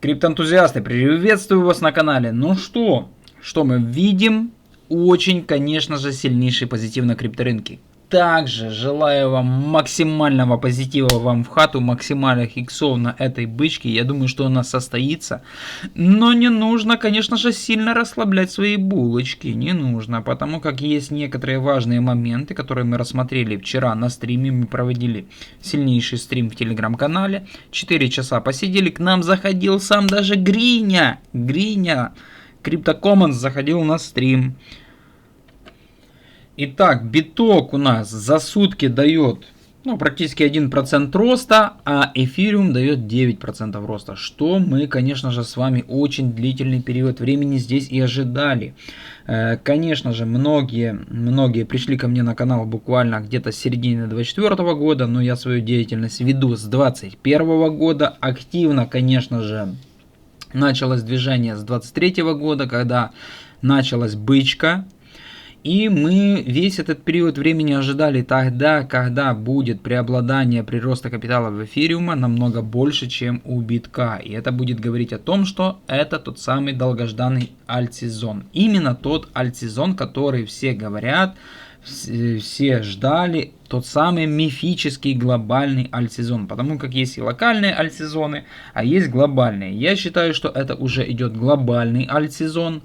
Криптоэнтузиасты, приветствую вас на канале. Ну что мы видим? Очень, конечно же, сильнейший позитив на крипторынке. Также желаю вам максимального позитива вам в хату, максимальных иксов на этой бычке. Я думаю, что у нас состоится. Но не нужно, конечно же, сильно расслаблять свои булочки. Не нужно, потому как есть некоторые важные моменты, которые мы рассмотрели вчера на стриме. Мы проводили сильнейший стрим в телеграм-канале. 4 часа посидели, к нам заходил сам даже Гриня. CryptoCommons заходил на стрим. Итак, биток у нас за сутки дает практически 1% роста, а эфириум дает 9% роста, что мы, конечно же, с вами очень длительный период времени здесь и ожидали. Конечно же, многие пришли ко мне на канал буквально где-то с середины 2024 года, но я свою деятельность веду с 2021 года. Активно, конечно же, началось движение с 2023 года, когда началась бычка. И мы весь этот период времени ожидали тогда, когда будет преобладание прироста капитала в эфириума намного больше, чем у битка. И это будет говорить о том, что это тот самый долгожданный альт-сезон. Именно тот альт-сезон, который все говорят, все ждали, тот самый мифический глобальный альт-сезон. Потому как есть и локальные альт-сезоны, а есть глобальные. Я считаю, что это уже идет глобальный альт-сезон.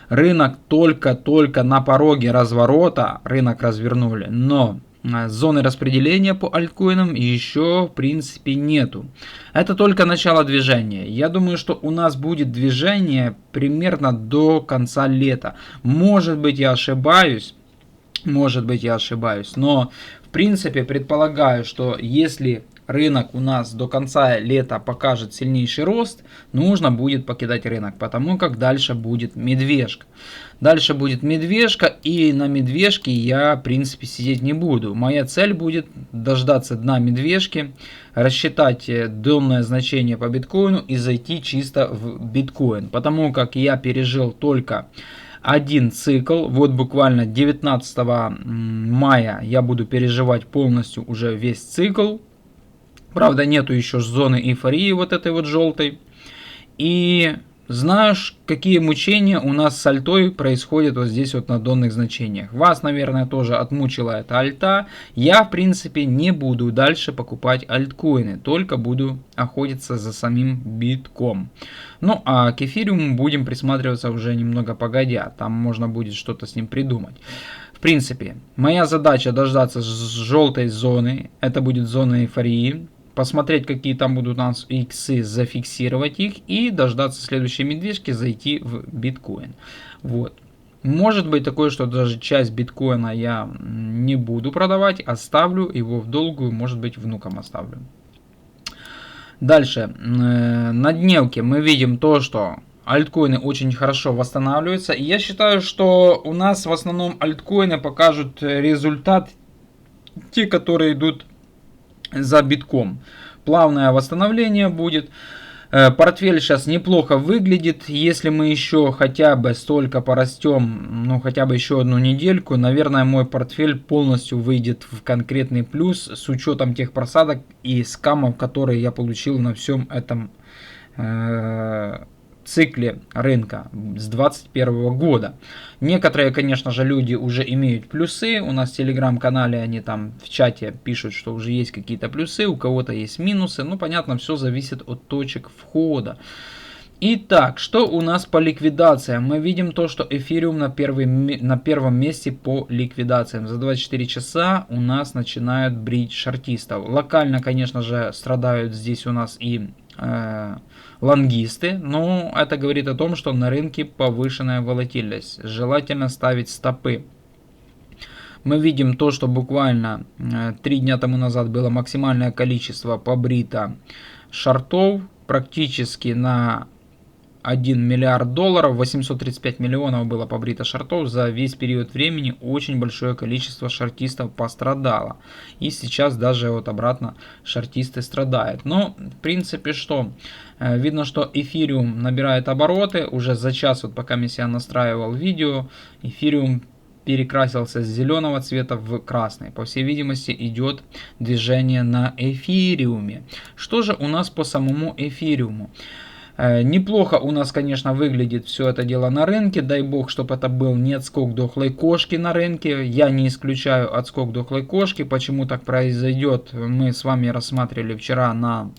Рынок только на пороге разворота, рынок развернули, но зоны распределения по альткоинам еще в принципе нету. Это только начало движения. Я думаю, что у нас будет движение примерно до конца лета. Может быть, я ошибаюсь, но в принципе предполагаю, что если рынок у нас до конца лета покажет сильнейший рост, нужно будет покидать рынок, потому как дальше будет медвежка. И на медвежке я, в принципе, сидеть не буду. Моя цель будет дождаться дна медвежки, рассчитать донное значение по биткоину и зайти чисто в биткоин, потому как я пережил только один цикл. Вот буквально 19 мая я буду переживать полностью уже весь цикл. Правда, нету еще зоны эйфории вот этой вот желтой. И знаешь, какие мучения у нас с альтой происходят вот здесь вот на донных значениях. Вас, наверное, тоже отмучила эта альта. Я, в принципе, не буду дальше покупать альткоины. Только буду охотиться за самим битком. Ну, а к эфириуму будем присматриваться уже немного погодя. Там можно будет что-то с ним придумать. В принципе, моя задача дождаться желтой зоны. Это будет зона эйфории. Посмотреть, какие там будут у нас иксы, зафиксировать их и дождаться следующей медвежки, зайти в биткоин. Вот. Может быть такое, что даже часть биткоина я не буду продавать, оставлю его в долгую, может быть внукам оставлю. Дальше. На дневке мы видим то, что альткоины очень хорошо восстанавливаются. И я считаю, что у нас в основном альткоины покажут результат, те, которые идут за битком. Плавное восстановление будет. Портфель сейчас неплохо выглядит. Если мы еще хотя бы столько порастем, хотя бы еще одну недельку, наверное, мой портфель полностью выйдет в конкретный плюс с учетом тех просадок и скамов, которые я получил на всем этом цикле рынка с 2021 года. Некоторые, конечно же, люди уже имеют плюсы. У нас в телеграм-канале они там в чате пишут, что уже есть какие-то плюсы, у кого-то есть минусы. Ну, понятно, все зависит от точек входа. Итак, что у нас по ликвидациям? Мы видим то, что эфириум на первом месте по ликвидациям. За 24 часа у нас начинают брить шортистов. Локально, конечно же, страдают здесь у нас и лонгисты, но это говорит о том, что на рынке повышенная волатильность. Желательно ставить стопы. Мы видим то, что буквально 3 дня тому назад было максимальное количество побрито шортов, практически на 1 миллиард долларов, 835 миллионов было побрито шортов. За весь период времени очень большое количество шортистов пострадало. И сейчас даже вот обратно шортисты страдают. Но в принципе что? Видно, что эфириум набирает обороты. Уже за час, вот пока я настраивал видео, эфириум перекрасился с зеленого цвета в красный. По всей видимости, идет движение на эфириуме. Что же у нас по самому эфириуму? Неплохо у нас, конечно, выглядит все это дело на рынке. Дай бог, чтобы это был не отскок дохлой кошки на рынке. Я не исключаю отскок дохлой кошки. Почему так произойдет, мы с вами рассматривали вчера на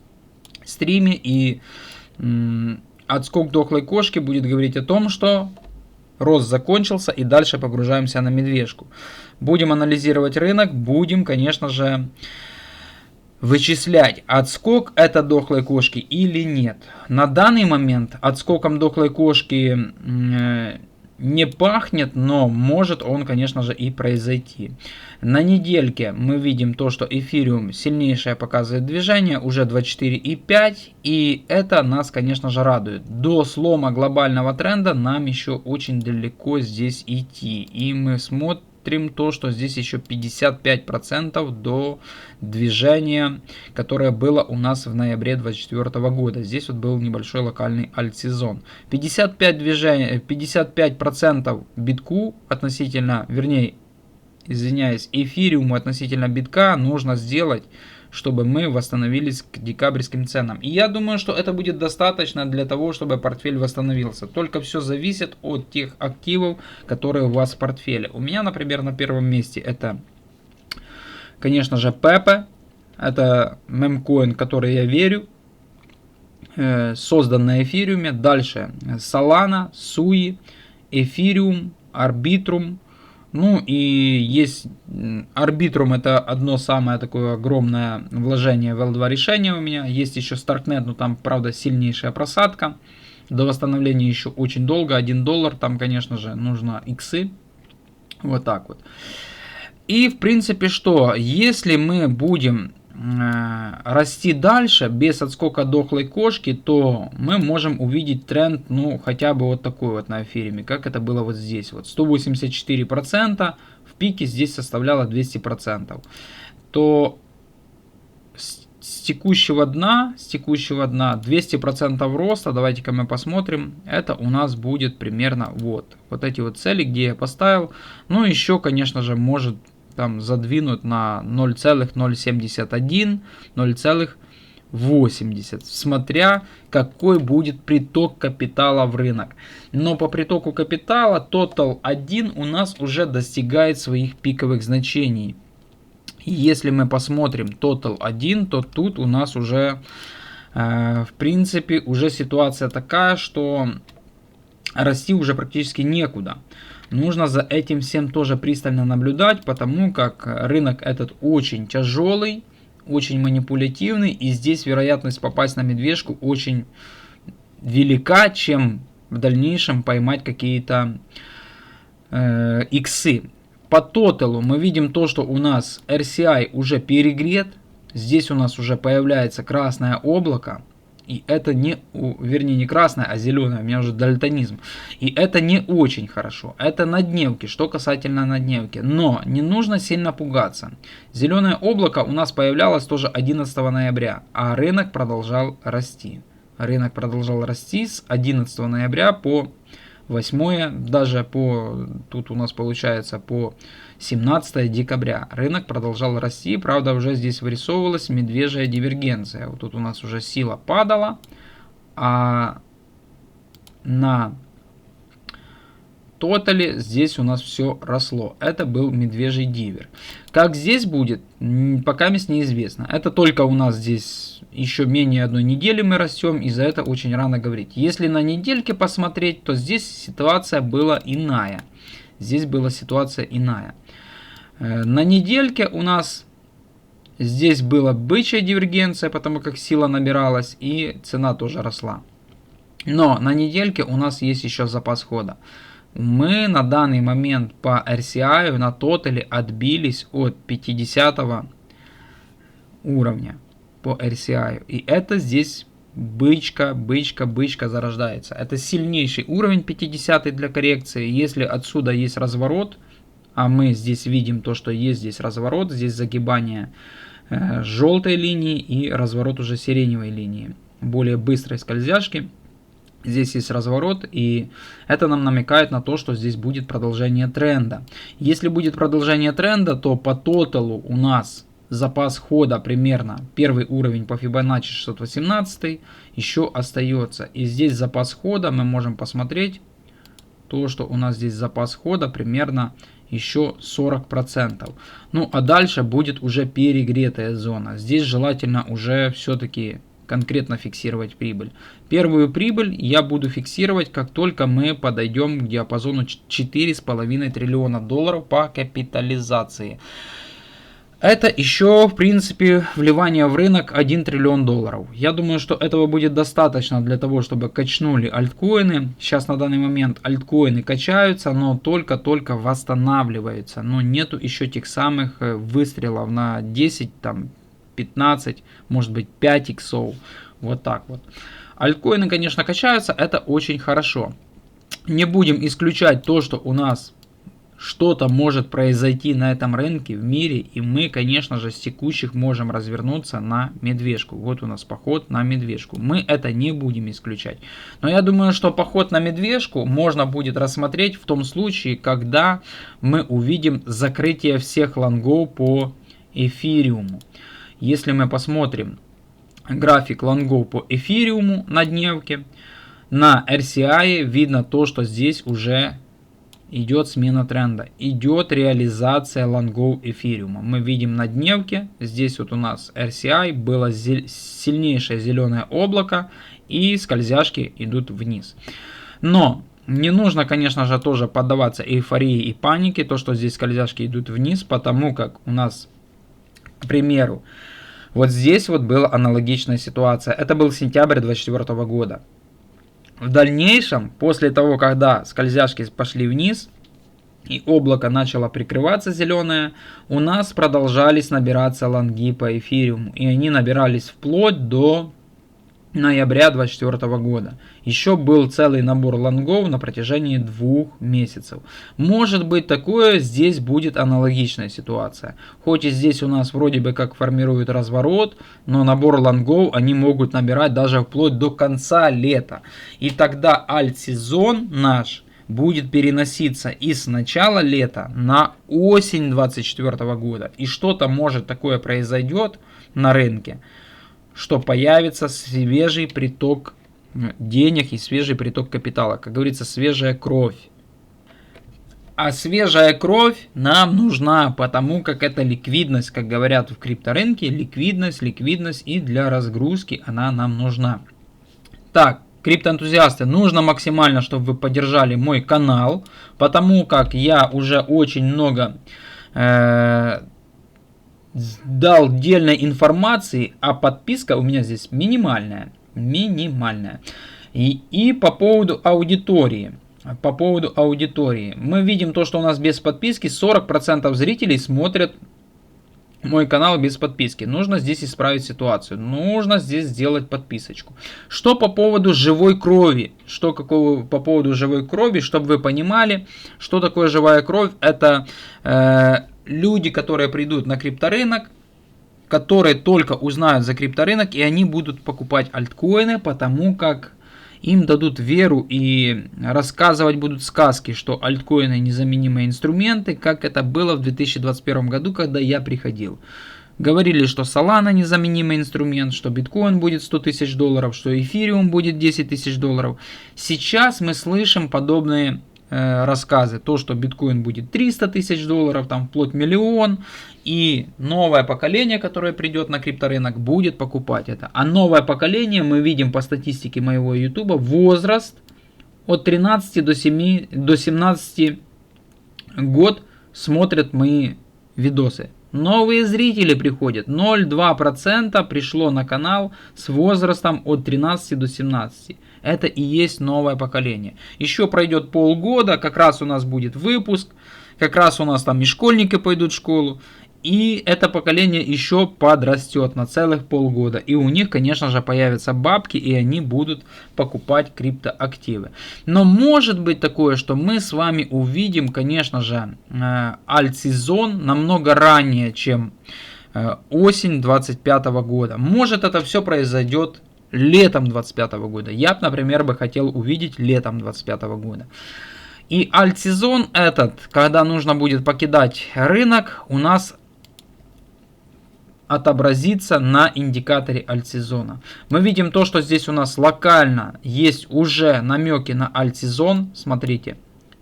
стриме. И отскок дохлой кошки будет говорить о том, что рост закончился и дальше погружаемся на медвежку. Будем анализировать рынок, будем, конечно же, вычислять, отскок это дохлой кошки или нет. На данный момент отскоком дохлой кошки не пахнет, но может он, конечно же, и произойти. На недельке мы видим то, что эфириум сильнейшее показывает движение, уже 24,5, и это нас, конечно же, радует. До слома глобального тренда нам еще очень далеко здесь идти, и мы смотрим то, что здесь еще 55% до движения, которое было у нас в ноябре 2024 года. Здесь вот был небольшой локальный альт-сезон. 55% битку относительно, вернее, извиняюсь, эфириуму относительно битка нужно сделать, чтобы мы восстановились к декабрьским ценам. И я думаю, что это будет достаточно для того, чтобы портфель восстановился. Только все зависит от тех активов, которые у вас в портфеле. У меня, например, на первом месте это, конечно же, Pepe. Это мемкоин, в который я верю. Создан на эфириуме. Дальше Solana, Sui, эфириум, Arbitrum. Ну и есть Arbitrum, это одно самое такое огромное вложение в L2 решение у меня. Есть еще Starknet, но там, правда, сильнейшая просадка. До восстановления еще очень долго, $1. Там, конечно же, нужно иксы. Вот так вот. И, в принципе, что? Если мы будем расти дальше, без отскока дохлой кошки, то мы можем увидеть тренд, ну, хотя бы вот такой вот на эфириуме, как это было вот здесь. Вот 184%, в пике здесь составляло 200%. То с текущего дна 200% роста, давайте-ка мы посмотрим, это у нас будет примерно вот эти вот цели, где я поставил. Ну, еще, конечно же, может там задвинуть на 0,071, 0,80, смотря какой будет приток капитала в рынок. Но по притоку капитала Total 1 у нас уже достигает своих пиковых значений. И если мы посмотрим Total 1, то тут у нас уже, в принципе, уже ситуация такая, что расти уже практически некуда. Нужно за этим всем тоже пристально наблюдать, потому как рынок этот очень тяжелый, очень манипулятивный, и здесь вероятность попасть на медвежку очень велика, чем в дальнейшем поймать какие-то иксы. По тоталу мы видим то, что у нас RCI уже перегрет, здесь у нас уже появляется красное облако. И это вернее не красное, а зеленое, у меня уже дальтонизм. И это не очень хорошо. Это на дневке, что касательно на дневке. Но не нужно сильно пугаться. Зеленое облако у нас появлялось тоже 11 ноября, а рынок продолжал расти. Рынок продолжал расти с 11 ноября по 8, даже тут у нас получается по 17 декабря. Рынок продолжал расти, правда уже здесь вырисовывалась медвежья дивергенция. Вот тут у нас уже сила падала, а на тотале здесь у нас все росло. Это был медвежий дивер. Как здесь будет, пока неизвестно. Это только у нас здесь еще менее одной недели мы растем, и за это очень рано говорить. Если на недельке посмотреть, то здесь ситуация была иная. Здесь была ситуация иная. На недельке у нас здесь была бычья дивергенция, потому как сила набиралась и цена тоже росла. Но на недельке у нас есть еще запас хода. Мы на данный момент по RCI на тотале отбились от 50 уровня по RCI. И это здесь бычка зарождается. Это сильнейший уровень 50 для коррекции. Если отсюда есть разворот, а мы здесь видим то, что есть здесь разворот, здесь загибание желтой линии и разворот уже сиреневой линии, более быстрой скользяшки. Здесь есть разворот, и это нам намекает на то, что здесь будет продолжение тренда. Если будет продолжение тренда, то по тоталу у нас запас хода примерно, первый уровень по Fibonacci 618 еще остается. И здесь запас хода мы можем посмотреть, то что у нас здесь запас хода примерно еще 40%. Ну а дальше будет уже перегретая зона. Здесь желательно уже все-таки конкретно фиксировать прибыль. Первую прибыль я буду фиксировать, как только мы подойдем к диапазону 4,5 триллиона долларов по капитализации. Это еще, в принципе, вливание в рынок 1 триллион долларов. Я думаю, что этого будет достаточно для того, чтобы качнули альткоины. Сейчас на данный момент альткоины качаются, но только-только восстанавливаются. Но нету еще тех самых выстрелов на 10, там, 15, может быть 5 иксов. Вот так вот. Альткоины, конечно, качаются, это очень хорошо. Не будем исключать то, что у нас что-то может произойти на этом рынке в мире, и мы, конечно же, с текущих можем развернуться на медвежку. Вот у нас поход на медвежку. Мы это не будем исключать. Но я думаю, что поход на медвежку можно будет рассмотреть в том случае, когда мы увидим закрытие всех лонгов по эфириуму. Если мы посмотрим график лонгов по эфириуму на дневке, на RCI видно то, что здесь уже идет смена тренда, идет реализация лонгов эфириума. Мы видим на дневке, здесь вот у нас RCI, было сильнейшее зеленое облако, и скользяшки идут вниз. Но не нужно, конечно же, тоже поддаваться эйфории и панике, то, что здесь скользяшки идут вниз, потому как у нас, к примеру, вот здесь вот была аналогичная ситуация. Это был сентябрь 2024 года. В дальнейшем, после того, когда скользяшки пошли вниз и облако начало прикрываться зеленое, у нас продолжались набираться лонги по эфириуму. И они набирались вплоть до ноября 2024 года. Еще был целый набор лонгов на протяжении 2 месяцев. Может быть такое, здесь будет аналогичная ситуация. Хоть и здесь у нас вроде бы как формирует разворот, но набор лонгов они могут набирать даже вплоть до конца лета. И тогда альт-сезон наш будет переноситься из начала лета на осень 2024 года. И что-то может такое произойдет на рынке, что появится свежий приток денег и свежий приток капитала. Как говорится, свежая кровь. А свежая кровь нам нужна, потому как это ликвидность, как говорят в крипторынке, ликвидность, и для разгрузки она нам нужна. Так, криптоэнтузиасты, нужно максимально, чтобы вы поддержали мой канал, потому как я уже очень много дал дельной информации, а подписка у меня здесь минимальная. И по поводу аудитории. Мы видим то, что у нас без подписки 40% зрителей смотрят мой канал без подписки. Нужно здесь исправить ситуацию. Нужно здесь сделать подписочку. Что по поводу живой крови? По поводу живой крови, чтобы вы понимали, что такое живая кровь. Это люди, которые придут на крипторынок, которые только узнают за крипторынок, и они будут покупать альткоины, потому как им дадут веру и рассказывать будут сказки, что альткоины незаменимые инструменты, как это было в 2021 году, когда я приходил. Говорили, что Solana незаменимый инструмент, что биткоин будет 100 тысяч долларов, что эфириум будет 10 тысяч долларов. Сейчас мы слышим подобные рассказы, то, что биткоин будет 300 тысяч долларов, там вплоть миллион, и новое поколение, которое придет на крипторынок, будет покупать это. А новое поколение, мы видим по статистике моего ютуба, возраст от 13 до 17 год смотрят мои видосы. Новые зрители приходят, 0,2% пришло на канал с возрастом от 13 до 17. Это и есть новое поколение. Еще пройдет полгода, как раз у нас будет выпуск, как раз у нас там и школьники пойдут в школу. И это поколение еще подрастет на целых полгода. И у них, конечно же, появятся бабки, и они будут покупать криптоактивы. Но может быть такое, что мы с вами увидим, конечно же, альт-сезон намного ранее, чем осень 2025 года. Может это все произойдет летом 2025 года. Я бы, например, хотел увидеть летом 2025 года. И альт-сезон этот, когда нужно будет покидать рынок, у нас отобразится на индикаторе альтсезона. Мы видим то, что здесь у нас локально есть уже намеки на альтсезон. Смотрите,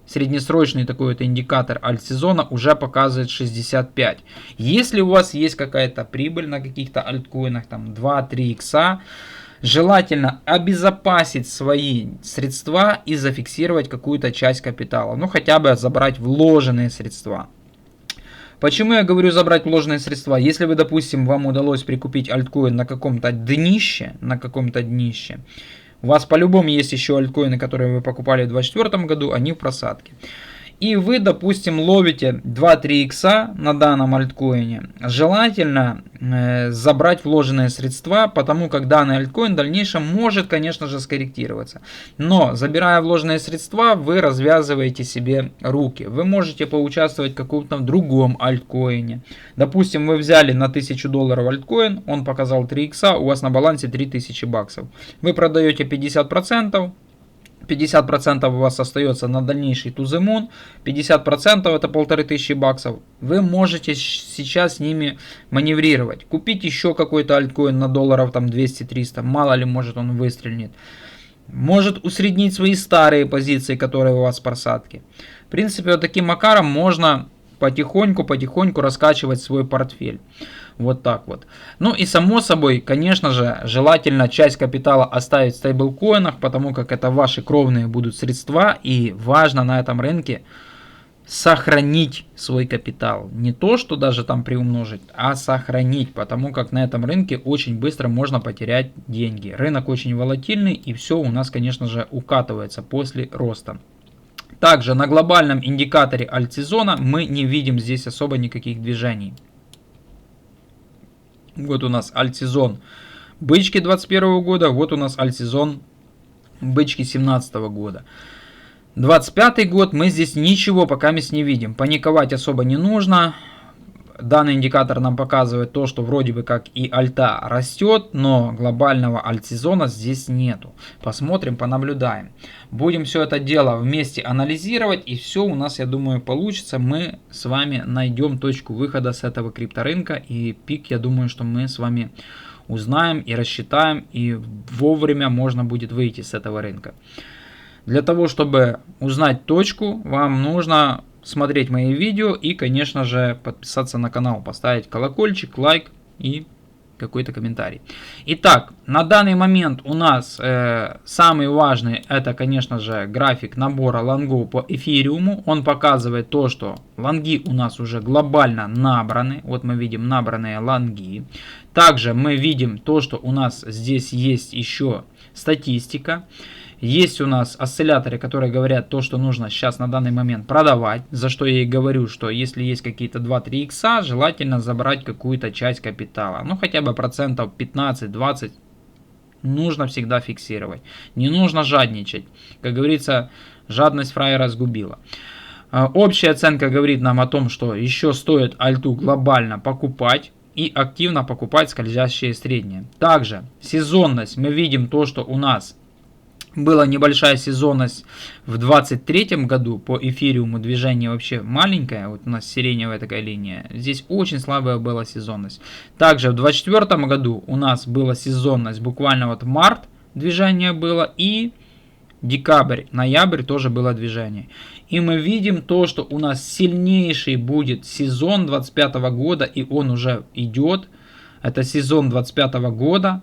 среднесрочный такой вот индикатор альтсезона уже показывает 65. Если у вас есть какая-то прибыль на каких-то альткоинах, там 2-3 икса, желательно обезопасить свои средства и зафиксировать какую-то часть капитала. Ну, хотя бы забрать вложенные средства. Почему я говорю забрать вложенные средства? Если вы, допустим, вам удалось прикупить альткоин на каком-то днище, у вас по-любому есть еще альткоины, которые вы покупали в 2024 году, они в просадке. И вы, допустим, ловите 2-3 икса на данном альткоине, желательно забрать вложенные средства, потому как данный альткоин в дальнейшем может, конечно же, скорректироваться. Но, забирая вложенные средства, вы развязываете себе руки. Вы можете поучаствовать в каком-то другом альткоине. Допустим, вы взяли на $1000 альткоин, он показал 3 икса, у вас на балансе 3000 баксов. Вы продаете 50%. 50% у вас остается на дальнейший to the moon, 50% это 1500 баксов. Вы можете сейчас с ними маневрировать. Купить еще какой-то альткоин на долларов там 200-300, мало ли, может он выстрелит. Может усреднить свои старые позиции, которые у вас в просадке. В принципе, вот таким макаром можно потихоньку раскачивать свой портфель. Вот так вот. Ну и само собой, конечно же, желательно часть капитала оставить в стейблкоинах, потому как это ваши кровные будут средства, и важно на этом рынке сохранить свой капитал. Не то, что даже там приумножить, а сохранить, потому как на этом рынке очень быстро можно потерять деньги. Рынок очень волатильный, и все у нас, конечно же, укатывается после роста. Также на глобальном индикаторе альтсезона мы не видим здесь особо никаких движений. Вот у нас альтсезон бычки 2021 года, вот у нас альтсезон бычки 2017 года. 25 год мы здесь ничего пока не видим. Паниковать особо не нужно. Данный индикатор нам показывает то, что вроде бы как и альта растет, но глобального альтсезона здесь нету. Посмотрим, понаблюдаем. Будем все это дело вместе анализировать, и все у нас, я думаю, получится. Мы с вами найдем точку выхода с этого крипторынка, и пик, я думаю, что мы с вами узнаем и рассчитаем, и вовремя можно будет выйти с этого рынка. Для того, чтобы узнать точку, вам нужно смотреть мои видео и, конечно же, подписаться на канал, поставить колокольчик, лайк и какой-то комментарий. Итак, на данный момент у нас самый важный это, конечно же, график набора лонгов по эфириуму. Он показывает то, что лонги у нас уже глобально набраны. Вот мы видим набранные лонги. Также мы видим то, что у нас здесь есть еще статистика. Есть у нас осцилляторы, которые говорят то, что нужно сейчас на данный момент продавать. За что я и говорю, что если есть какие-то 2-3 икса, желательно забрать какую-то часть капитала. Ну хотя бы процентов 15-20 нужно всегда фиксировать. Не нужно жадничать. Как говорится, жадность фраера сгубила. Общая оценка говорит нам о том, что еще стоит альту глобально покупать. И активно покупать скользящие средние. Также сезонность. Мы видим то, что у нас была небольшая сезонность в 2023 году по эфириуму, движение вообще маленькое, вот у нас сиреневая такая линия, здесь очень слабая была сезонность. Также в 2024 году у нас была сезонность, буквально вот март движение было, и декабрь, ноябрь тоже было движение. И мы видим то, что у нас сильнейший будет сезон 2025 года, и он уже идет. Это сезон 2025 года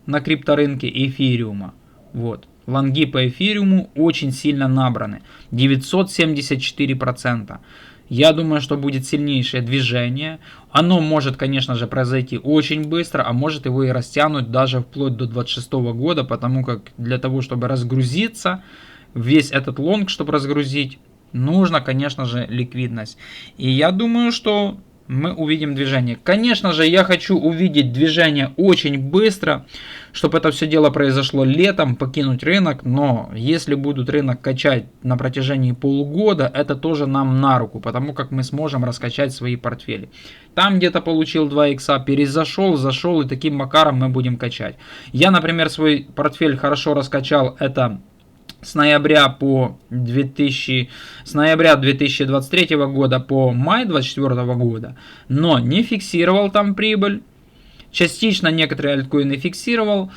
на крипторынке эфириума. Вот. Лонги по эфириуму очень сильно набраны. 974%. Я думаю, что будет сильнейшее движение. Оно может, конечно же, произойти очень быстро, а может его и растянуть даже вплоть до 2026 года, потому как для того, чтобы разгрузиться, весь этот лонг, чтобы разгрузить, нужно, конечно же, ликвидность. И я думаю, что мы увидим движение. Конечно же, я хочу увидеть движение очень быстро, чтобы это все дело произошло летом, покинуть рынок. Но если будут рынок качать на протяжении полугода, это тоже нам на руку, потому как мы сможем раскачать свои портфели. Там где-то получил 2 икса, перезашел, зашел, и таким макаром мы будем качать. Я, например, свой портфель хорошо раскачал, это с ноября 2023 года по май 2024 года, но не фиксировал там прибыль. Частично некоторые альткоины фиксировал.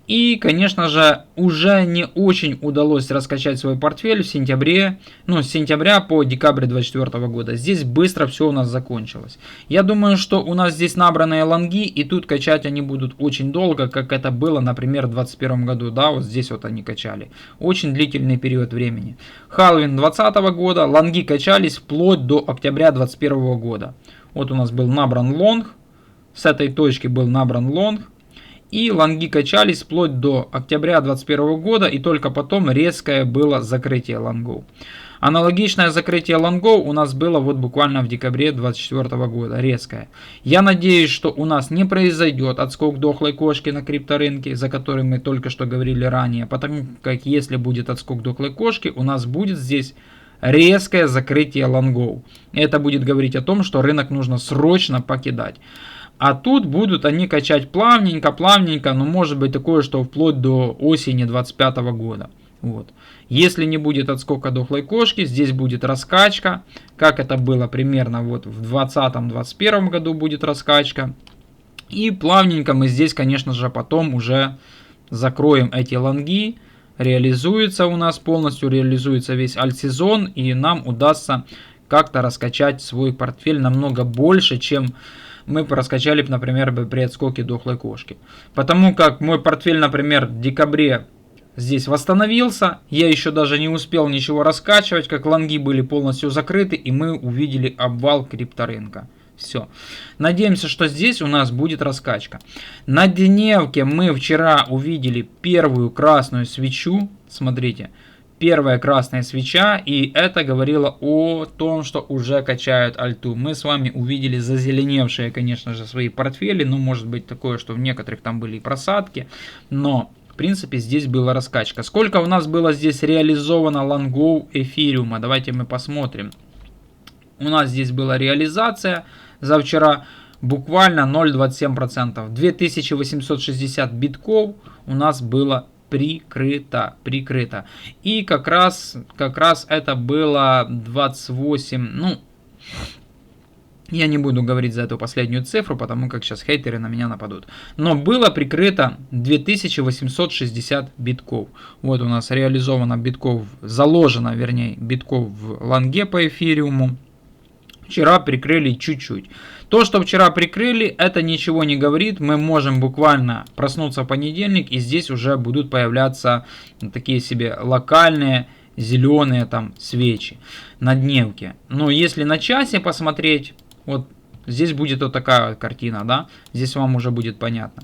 И, конечно же, уже не очень удалось раскачать свой портфель в сентябре, с сентября по декабрь 2024 года. Здесь быстро все у нас закончилось. Я думаю, что у нас здесь набранные лонги, и тут качать они будут очень долго, как это было, например, в 2021 году. Да, вот здесь вот они качали. Очень длительный период времени. Халвин 2020 года, лонги качались вплоть до октября 2021 года. Вот у нас был набран лонг, с этой точки был набран лонг. И лонги качались вплоть до октября 2021 года, и только потом резкое было закрытие лонгов. Аналогичное закрытие лонгов у нас было вот буквально в декабре 2024 года, резкое. Я надеюсь, что у нас не произойдет отскок дохлой кошки на крипторынке, за который мы только что говорили ранее, потому как если будет отскок дохлой кошки, у нас будет здесь резкое закрытие лонгов. Это будет говорить о том, что рынок нужно срочно покидать. А тут будут они качать плавненько, но может быть такое, что вплоть до осени 2025 года. Вот. Если не будет отскока дохлой кошки, здесь будет раскачка, как это было примерно вот в 2020-2021 году будет раскачка. И плавненько мы здесь, конечно же, потом уже закроем эти лонги. Реализуется у нас полностью, реализуется весь альт-сезон, и нам удастся как-то раскачать свой портфель намного больше, чем мы раскачали, например, при отскоке дохлой кошки. Потому как мой портфель, например, в декабре здесь восстановился, я еще даже не успел ничего раскачивать, как лонги были полностью закрыты, и мы увидели обвал крипторынка. Все. Надеемся, что здесь у нас будет раскачка. На дневке мы вчера увидели первую красную свечу. Смотрите. Первая красная свеча, и это говорило о том, что уже качают альту. Мы с вами увидели зазеленевшие, конечно же, свои портфели. Ну, может быть такое, что в некоторых там были и просадки. Но, в принципе, здесь была раскачка. Сколько у нас было здесь реализовано лонгов эфириума? Давайте мы посмотрим. У нас здесь была реализация за вчера буквально 0,27%. 2860 битков у нас было прикрыто. И как раз это было 28, я не буду говорить за эту последнюю цифру, потому как сейчас хейтеры на меня нападут. Но было прикрыто 2860 битков. Вот у нас реализовано битков, заложено, вернее, битков в лонге по эфириуму. Вчера прикрыли чуть-чуть. То, что вчера прикрыли, это ничего не говорит. Мы можем буквально проснуться в понедельник, и здесь уже будут появляться такие себе локальные зеленые там свечи на дневке. Но если на часе посмотреть, вот здесь будет вот такая картина, да, здесь вам уже будет понятно.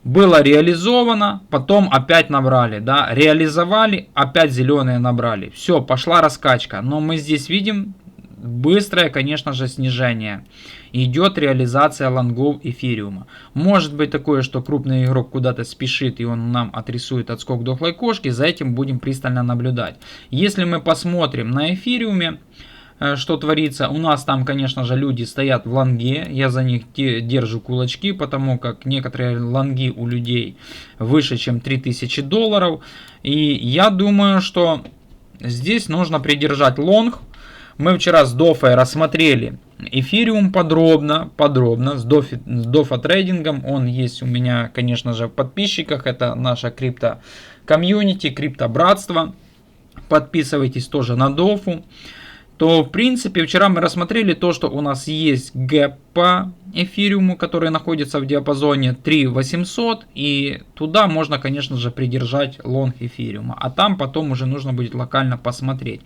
Было реализовано, потом опять набрали, да, реализовали, опять зеленые набрали. Все, пошла раскачка. Но мы здесь видим быстрое, конечно же, снижение. Идет реализация лонгов эфириума. Может быть такое, что крупный игрок куда-то спешит, и он нам отрисует отскок дохлой кошки. За этим будем пристально наблюдать. Если мы посмотрим на эфириуме, что творится, у нас там, конечно же, люди стоят в лонге. Я за них держу кулачки, потому как некоторые лонги у людей выше, чем $3000. И я думаю, что здесь нужно придержать лонг. Мы вчера с Дофой рассмотрели эфириум подробно, с Дофа трейдингом. Он есть у меня, конечно же, в подписчиках. Это наша крипто-комьюнити, крипто-братство. Подписывайтесь тоже на Дофу. То, в принципе, вчера мы рассмотрели то, что у нас есть гэп по эфириуму, который находится в диапазоне 3800, и туда можно, конечно же, придержать лонг эфириума, а там потом уже нужно будет локально посмотреть.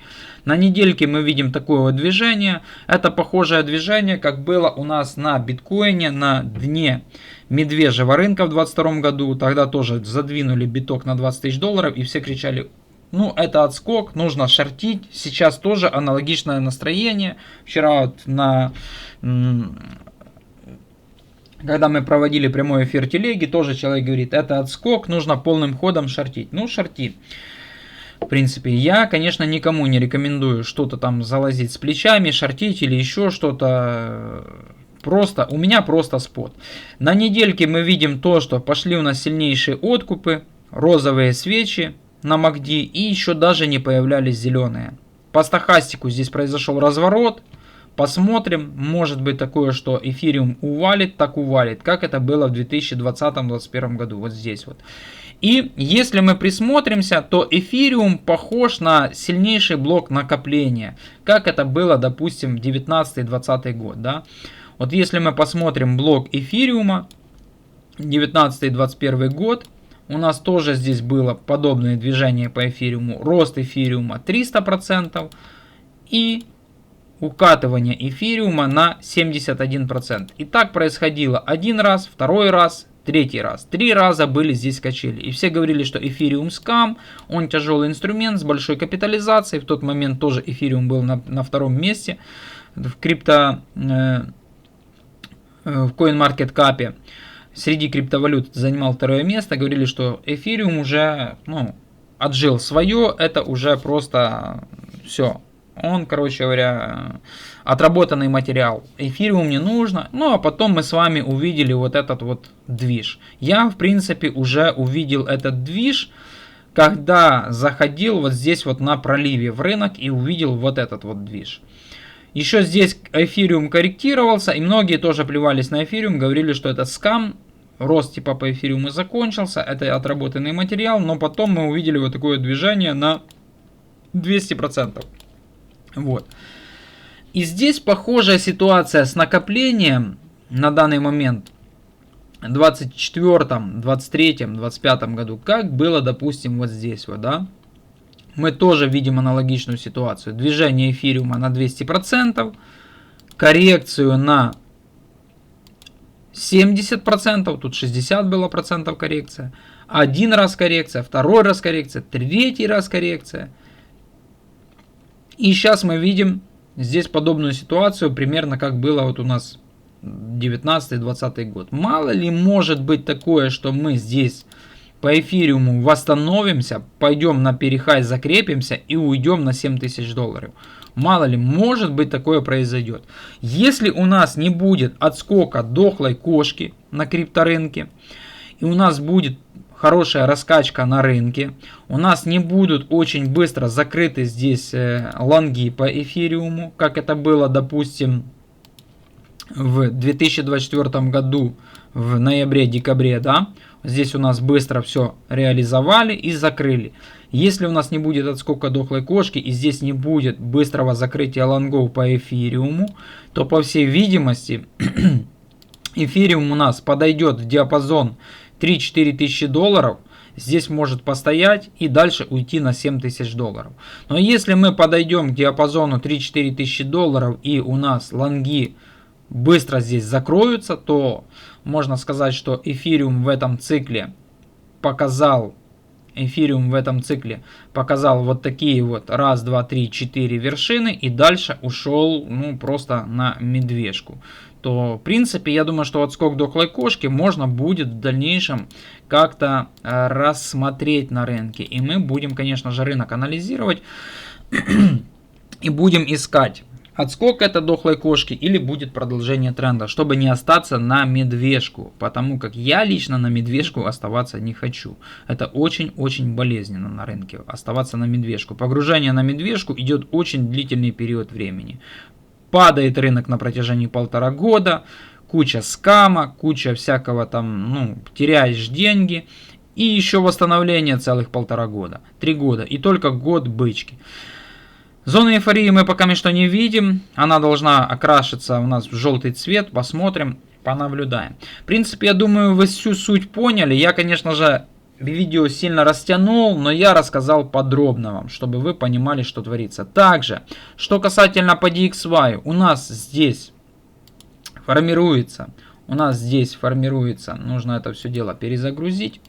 На недельке мы видим такое вот движение, это похожее движение, как было у нас на биткоине на дне медвежьего рынка в 2022 году, тогда тоже задвинули биток на $20 000, и все кричали: ну, это отскок, нужно шортить. Сейчас тоже аналогичное настроение. Вчера вот когда мы проводили прямой эфир телеги, тоже человек говорит: это отскок, нужно полным ходом шортить. Ну, шорти. В принципе, я, конечно, никому не рекомендую что-то там залазить с плечами, шортить или еще что-то. У меня просто спот. На недельке мы видим то, что пошли у нас сильнейшие откупы, розовые свечи на MACD, и еще даже не появлялись зеленые. По стохастику здесь произошел разворот, Посмотрим, может быть такое, что эфириум увалит, так увалит, как это было в 2020-2021 году, вот здесь вот. И если мы присмотримся, то эфириум похож на сильнейший блок накопления, как это было, допустим, в 19-20 год, да. Вот если мы посмотрим блок эфириума, 19-21 год, у нас тоже здесь было подобное движение по эфириуму, рост эфириума 300% и укатывание эфириума на 71%. И так происходило один раз, второй раз, третий раз. 3 раза были здесь качели. И все говорили, что эфириум скам, он тяжелый инструмент с большой капитализацией. В тот момент тоже эфириум был на втором месте в CoinMarketCap. Среди криптовалют занимал второе место. Говорили, что эфириум уже отжил свое. Это уже просто все. Он, короче говоря, отработанный материал. Эфириум не нужно. Ну, а потом мы с вами увидели вот этот вот движ. Я, в принципе, уже увидел этот движ, когда заходил вот здесь вот на проливе в рынок и увидел вот этот вот движ. Еще здесь эфириум корректировался, и многие тоже плевались на эфириум, говорили, что это скам. Рост типа по эфириуму закончился, это отработанный материал, но потом мы увидели вот такое движение на 200%. Вот. И здесь похожая ситуация с накоплением на данный момент в 24, 23, 25 году, как было, допустим, вот здесь вот, да. Мы тоже видим аналогичную ситуацию. Движение эфириума на 200%, коррекцию на 70%, тут 60 было процентов коррекция, один раз коррекция, второй раз коррекция, третий раз коррекция. И сейчас мы видим здесь подобную ситуацию, примерно как было вот у нас 19-20 год. Мало ли может быть такое, что мы здесь по эфириуму восстановимся, пойдем на перехай, закрепимся и уйдем на $7000. Мало ли, может быть такое произойдет. Если у нас не будет отскока дохлой кошки на крипторынке, и у нас будет хорошая раскачка на рынке, у нас не будут очень быстро закрыты здесь лонги по эфириуму, как это было, допустим, в 2024 году в ноябре-декабре, да, здесь у нас быстро все реализовали и закрыли. Если у нас не будет отскока дохлой кошки и здесь не будет быстрого закрытия лонгов по эфириуму, то по всей видимости эфириум у нас подойдет в диапазон 3-4 тысячи долларов, здесь может постоять и дальше уйти на $7000. Но если мы подойдем к диапазону 3-4 тысячи долларов и у нас лонги быстро здесь закроются, то можно сказать, что эфириум в этом цикле показал вот такие вот 1, 2, 3, 4 вершины и дальше ушел просто на медвежку. То в принципе я думаю, что отскок дохлой кошки можно будет в дальнейшем как-то рассмотреть на рынке. И мы будем, конечно же, рынок анализировать и будем искать, отскок это дохлой кошки или будет продолжение тренда, чтобы не остаться на медвежку, потому как я лично на медвежку оставаться не хочу. Это очень-очень болезненно на рынке, оставаться на медвежку. Погружение на медвежку идет очень длительный период времени. Падает рынок на протяжении 1,5 года, куча скама, куча всякого там, теряешь деньги. И еще восстановление целых 1,5 года, 3 года и только год бычки. Зону эйфории мы пока что не видим, она должна окрашиваться у нас в желтый цвет, посмотрим, понаблюдаем. В принципе, я думаю, вы всю суть поняли. Я, конечно же, видео сильно растянул, но я рассказал подробно вам, чтобы вы понимали, что творится. Также, что касательно по DXY, у нас здесь формируется, нужно это все дело перезагрузить.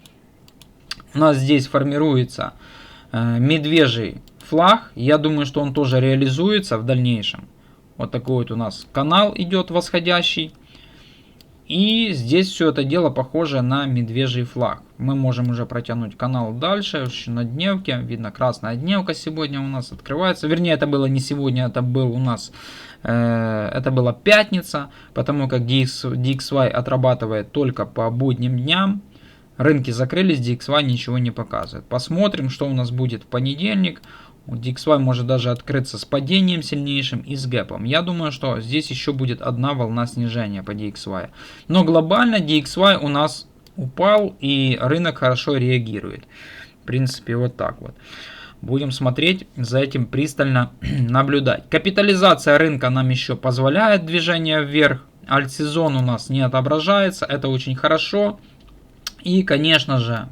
У нас здесь формируется медвежий флаг. Я думаю, что он тоже реализуется в дальнейшем. Вот такой вот у нас канал идет восходящий. И здесь все это дело похоже на медвежий флаг. Мы можем уже протянуть канал дальше, на дневке. Видно, красная дневка сегодня у нас открывается. Вернее, это было не сегодня, это был у нас, это была пятница. Потому как DXY отрабатывает только по будним дням. Рынки закрылись, DXY ничего не показывает. Посмотрим, что у нас будет в понедельник. DXY может даже открыться с падением сильнейшим и с гэпом. Я думаю, что здесь еще будет одна волна снижения по DXY. Но глобально DXY у нас упал и рынок хорошо реагирует. В принципе, вот так вот. Будем смотреть, за этим пристально наблюдать. Капитализация рынка нам еще позволяет движение вверх. Альтсезон у нас не отображается, это очень хорошо. И, конечно же,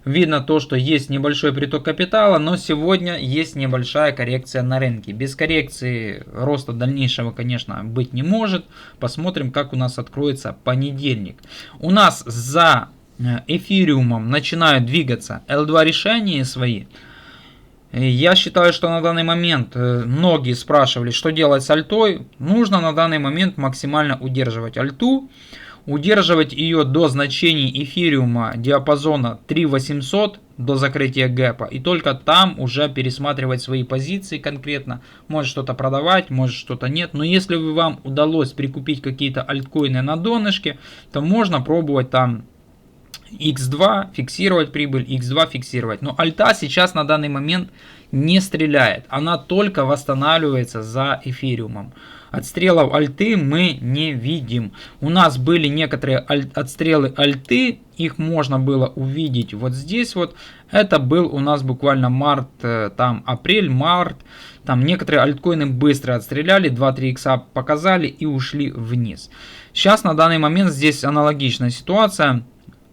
видно то, что есть небольшой приток капитала, но сегодня есть небольшая коррекция на рынке. Без коррекции роста дальнейшего, конечно, быть не может. Посмотрим, как у нас откроется понедельник. У нас за эфириумом начинают двигаться L2 решения свои. Я считаю, что на данный момент многие спрашивали, что делать с альтой. Нужно на данный момент максимально удерживать альту. Удерживать ее до значений эфириума диапазона 3800 до закрытия гэпа. И только там уже пересматривать свои позиции конкретно. Может что-то продавать, может что-то нет. Но если вам удалось прикупить какие-то альткоины на донышке, то можно пробовать там X2 фиксировать прибыль, X2 фиксировать. Но альта сейчас на данный момент не стреляет. Она только восстанавливается за эфириумом. Отстрелов альты мы не видим. У нас были некоторые отстрелы альты. Их можно было увидеть вот здесь вот. Это был у нас буквально март, там апрель, март. Там некоторые альткоины быстро отстреляли, 2-3 икса показали и ушли вниз. Сейчас на данный момент здесь аналогичная ситуация.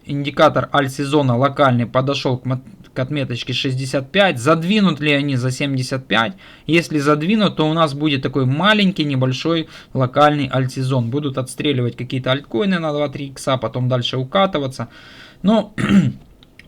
Индикатор альт-сезона локальный подошел к отметочке 65. Задвинут ли они за 75? Если задвинут, то у нас будет такой маленький, небольшой локальный альт-сезон. Будут отстреливать какие-то альткоины на 2-3 икса, потом дальше укатываться. Но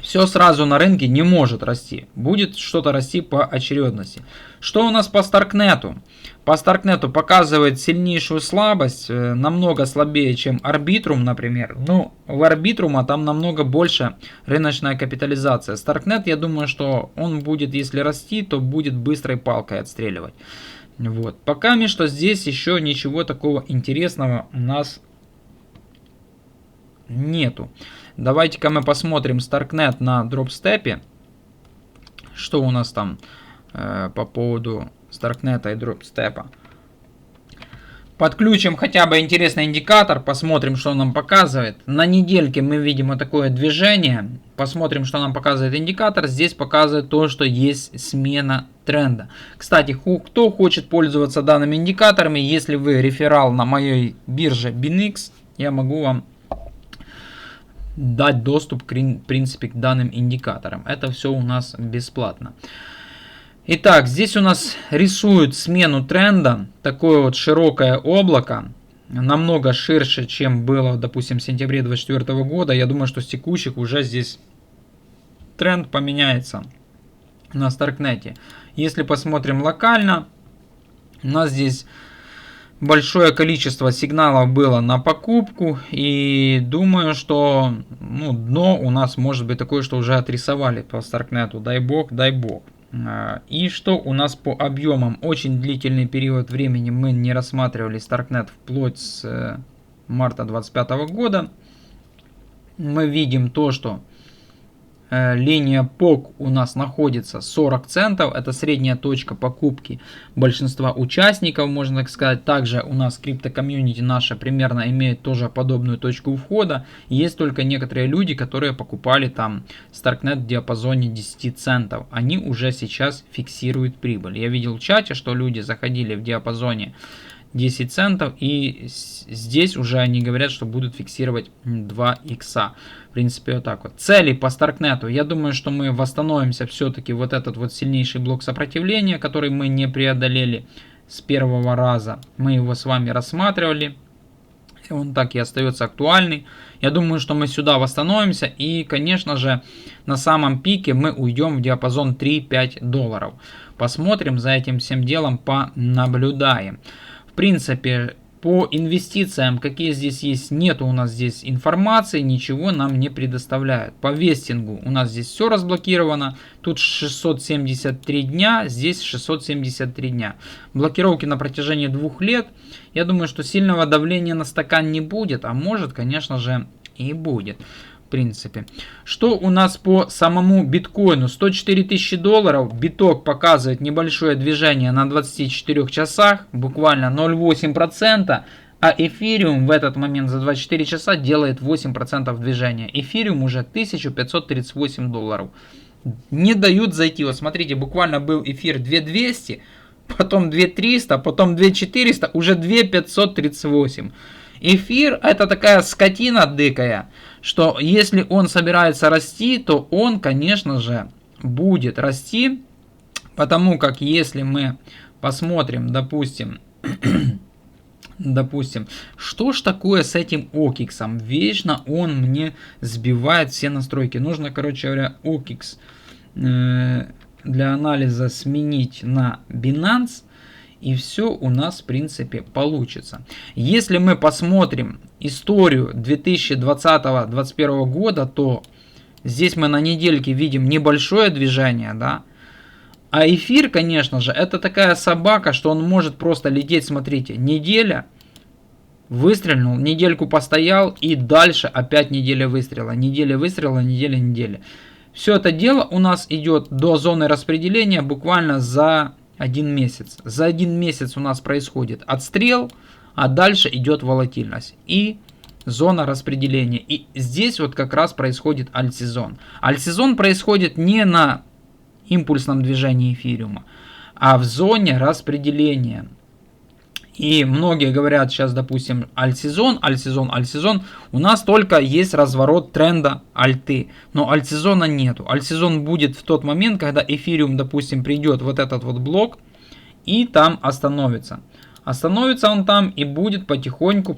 все сразу на рынке не может расти. Будет что-то расти по очередности. Что у нас по Старкнету? По Старкнету показывает сильнейшую слабость, намного слабее, чем Арбитрум, например. Ну, в Арбитрума там намного больше рыночная капитализация. Старкнет, я думаю, что он будет, если расти, то будет быстрой палкой отстреливать. Вот. Пока что здесь еще ничего такого интересного у нас нету. Давайте-ка мы посмотрим Старкнет на дропстепе. Что у нас там по поводу Старкнета и дропстепа. Подключим хотя бы интересный индикатор, посмотрим, что он нам показывает. На недельке мы видим вот такое движение. Посмотрим, что нам показывает индикатор. Здесь показывает то, что есть смена тренда. Кстати, кто хочет пользоваться данными индикаторами, если вы реферал на моей бирже BinX, я могу вам дать доступ, в принципе, к данным индикаторам. Это все у нас бесплатно. Итак, здесь у нас рисуют смену тренда. Такое вот широкое облако. Намного ширше, чем было, допустим, в сентябре 2024 года. Я думаю, что с текущих уже здесь тренд поменяется на Старкнете. Если посмотрим локально, у нас здесь большое количество сигналов было на покупку. И думаю, что дно у нас может быть такое, что уже отрисовали по Старкнету. Дай бог, дай бог. И что у нас по объемам? Очень длительный период времени мы не рассматривали Старкнет вплоть с марта 2025 года. Мы видим то, что линия POC у нас находится 40 центов. Это средняя точка покупки большинства участников, можно так сказать. Также у нас криптокомьюнити наша примерно имеет тоже подобную точку входа. Есть только некоторые люди, которые покупали там Starknet в диапазоне 10 центов. Они уже сейчас фиксируют прибыль. Я видел в чате, что люди заходили в диапазоне 10 центов, и здесь уже они говорят, что будут фиксировать 2 икса. В принципе, вот так вот. Цели по Старкнету. Я думаю, что мы восстановимся все-таки вот этот вот сильнейший блок сопротивления, который мы не преодолели с первого раза. Мы его с вами рассматривали. И он так и остается актуальный. Я думаю, что мы сюда восстановимся. И, конечно же, на самом пике мы уйдем в диапазон 3-5 долларов. Посмотрим за этим всем делом, понаблюдаем. В принципе, по инвестициям, какие здесь есть, нету у нас здесь информации, ничего нам не предоставляют. По вестингу у нас здесь все разблокировано. Тут 673 дня, здесь 673 дня. Блокировки на протяжении 2 лет. Я думаю, что сильного давления на стакан не будет, а может, конечно же, и будет. В принципе. Что у нас по самому биткоину? 104 тысячи долларов. Биток показывает небольшое движение на 24 часах. Буквально 0,8%. А эфириум в этот момент за 24 часа делает 8% движения. Эфириум уже 1538 долларов. Не дают зайти. Вот смотрите, буквально был эфир 2200, потом 2300, потом 2400, уже 2538. Эфир это такая скотина дикая, что если он собирается расти, то он, конечно же, будет расти, потому как если мы посмотрим, допустим, что ж такое с этим OKX? Вечно он мне сбивает все настройки. Нужно, короче говоря, OKX для анализа сменить на Binance. И все у нас в принципе получится. Если мы посмотрим историю 2020-2021 года, то здесь мы на недельке видим небольшое движение, да. А эфир, конечно же, это такая собака, что он может просто лететь, смотрите, неделя, выстрелил, недельку постоял и дальше опять неделя выстрела, неделя. Все это дело у нас идет до зоны распределения буквально за 1 месяц. За 1 месяц у нас происходит отстрел, а дальше идет волатильность и зона распределения. И здесь вот как раз происходит альтсезон. Альтсезон происходит не на импульсном движении эфириума, а в зоне распределения. И многие говорят сейчас, допустим, альтсезон. У нас только есть разворот тренда альты. Но альтсезона нету. Альтсезон будет в тот момент, когда эфириум, допустим, придет вот этот вот блок и там остановится. Остановится он там и будет потихоньку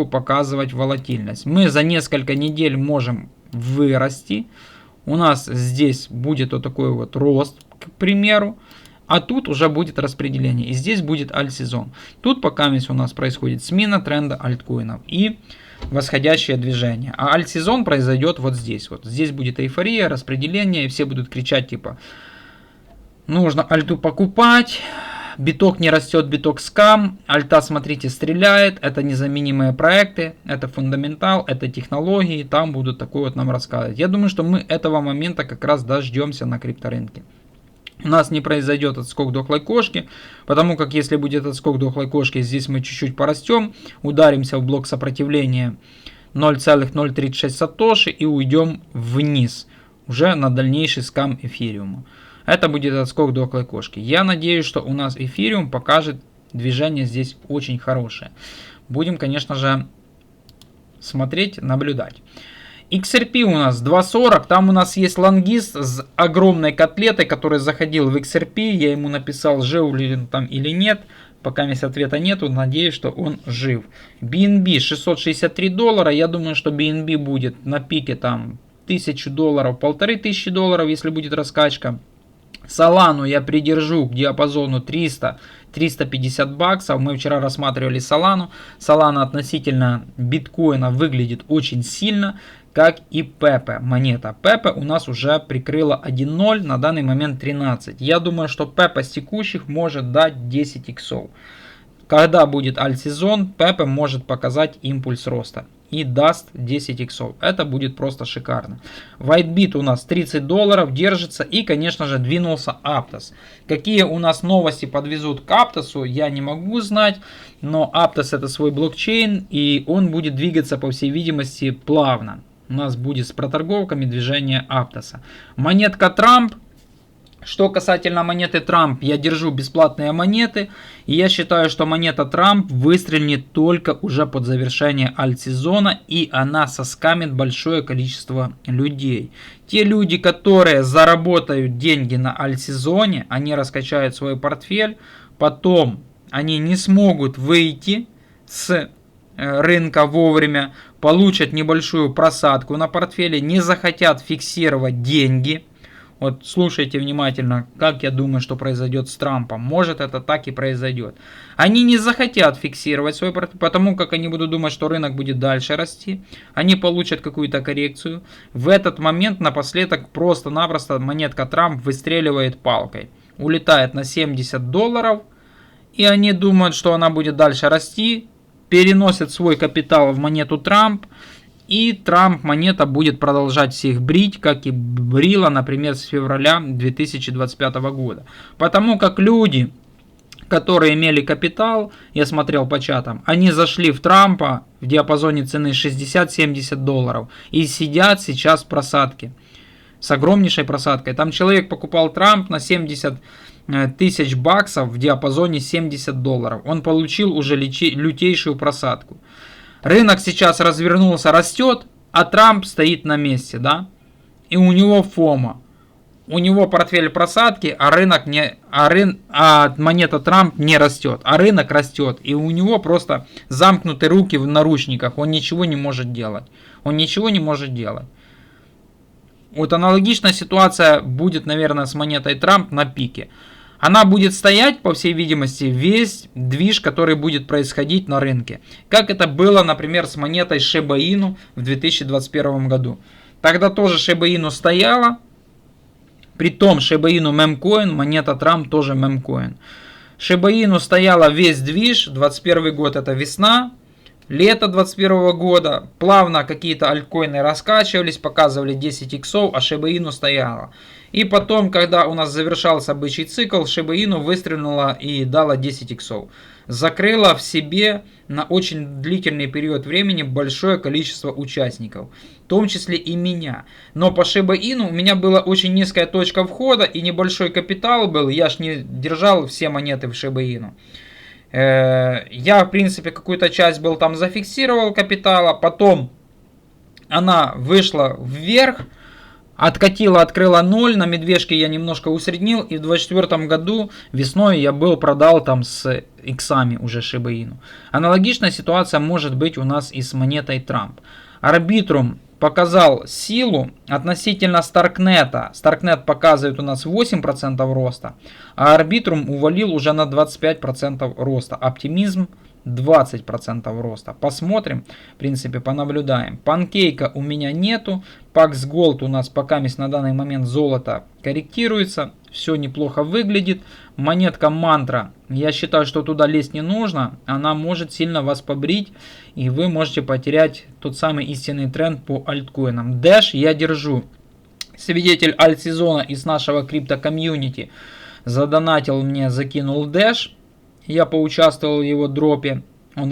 показывать волатильность. Мы за несколько недель можем вырасти. У нас здесь будет вот такой вот рост, к примеру. А тут уже будет распределение. И здесь будет альтсезон. Тут пока у нас происходит смена тренда альткоинов и восходящее движение. А альтсезон произойдет вот здесь. Вот здесь будет эйфория, распределение. И все будут кричать типа: нужно альту покупать. Биток не растет, биток скам. Альта, смотрите, стреляет. Это незаменимые проекты. Это фундаментал, это технологии. Там будут такое вот нам рассказывать. Я думаю, что мы этого момента как раз дождемся на крипторынке. У нас не произойдет отскок дохлой кошки, потому как если будет отскок дохлой кошки, здесь мы чуть-чуть порастем, ударимся в блок сопротивления 0,036 сатоши и уйдем вниз, уже на дальнейший скам эфириума. Это будет отскок дохлой кошки. Я надеюсь, что у нас эфириум покажет движение здесь очень хорошее. Будем, конечно же, смотреть, наблюдать. XRP у нас 2.40, там у нас есть лонгист с огромной котлетой, который заходил в XRP, я ему написал, жив ли он там или нет, пока ответа нету, надеюсь, что он жив. BNB 663 доллара, я думаю, что BNB будет на пике там 1000 долларов, 1500 долларов, если будет раскачка. Солану я придержу к диапазону 300-350 баксов. Мы вчера рассматривали Солану. Солана относительно биткоина выглядит очень сильно, как и Pepe. Монета Pepe у нас уже прикрыла 1.0, на данный момент 13. Я думаю, что Pepe с текущих может дать 10 иксов. Когда будет альтсезон, Pepe может показать импульс роста и даст 10 иксов. Это будет просто шикарно. WhiteBit у нас 30 долларов держится и, конечно же, двинулся Aptos. Какие у нас новости подвезут к Aptos, я не могу знать, но Aptos это свой блокчейн и он будет двигаться, по всей видимости, плавно. У нас будет с проторговками движение Aptos. Монетка Трамп. Что касательно монеты Трамп, я держу бесплатные монеты. И я считаю, что монета Трамп выстрелит только уже под завершение альтсезона. И она соскамит большое количество людей. Те люди, которые заработают деньги на альтсезоне, они раскачают свой портфель. Потом они не смогут выйти с рынка вовремя. Получат небольшую просадку на портфеле. Не захотят фиксировать деньги. Вот слушайте внимательно, как я думаю, что произойдет с Трампом. Может, это так и произойдет. Они не захотят фиксировать свой портфель, потому как они будут думать, что рынок будет дальше расти. Они получат какую-то коррекцию. В этот момент напоследок просто-напросто монетка Трамп выстреливает палкой. Улетает на 70 долларов. И они думают, что она будет дальше расти. Переносят свой капитал в монету Трамп. И Трамп монета будет продолжать всех брить, как и брила, например, с февраля 2025 года. Потому как люди, которые имели капитал, я смотрел по чатам, они зашли в Трампа в диапазоне цены 60-70 долларов и сидят сейчас в просадке. С огромнейшей просадкой. Там человек покупал Трамп на 70 тысяч баксов в диапазоне 70 долларов. Он получил уже лютейшую просадку. Рынок сейчас развернулся, растет, а Трамп стоит на месте, да? И у него фома. У него портфель просадки, а монета Трамп не растет, а рынок растет. И у него просто замкнуты руки в наручниках. Он ничего не может делать. Вот аналогичная ситуация будет, наверное, с монетой Трамп на пике. Она будет стоять, по всей видимости, весь движ, который будет происходить на рынке. Как это было, например, с монетой Shiba Inu в 2021 году. Тогда тоже Shiba Inu стояла. Притом Shiba Inu мемкоин, монета Трамп тоже мемкоин. Shiba Inu стояла весь движ, 21 год это весна. Лето 2021 года, плавно какие-то альткоины раскачивались, показывали 10 иксов, а Shiba Inu стояла. И потом, когда у нас завершался бычий цикл, Shiba Inu выстрелила и дала 10 иксов. Закрыла в себе на очень длительный период времени большое количество участников, в том числе и меня. Но по Shiba Inu у меня была очень низкая точка входа и небольшой капитал был, я ж не держал все монеты в Shiba Inu. Я, в принципе, какую-то часть был там зафиксировал капитала, потом она вышла вверх, откатила, открыла 0, на медвежке я немножко усреднил, и в 2024 году весной я продал там с иксами уже Shiba Inu. Аналогичная ситуация может быть у нас и с монетой Трамп. Арбитрум показал силу относительно Старкнета. Старкнет показывает у нас 8% роста, а Арбитрум увалил уже на 25% роста. Оптимизм 20% роста. Посмотрим, в принципе, понаблюдаем. Панкейка у меня нету. Pax Gold у нас пока на данный момент золото корректируется. Все неплохо выглядит. Монетка Мантра. Я считаю, что туда лезть не нужно. Она может сильно вас побрить. И вы можете потерять тот самый истинный тренд по альткоинам. Dash я держу. Свидетель альтсезона из нашего крипто-комьюнити задонатил мне, закинул Dash. Я поучаствовал в его дропе. Он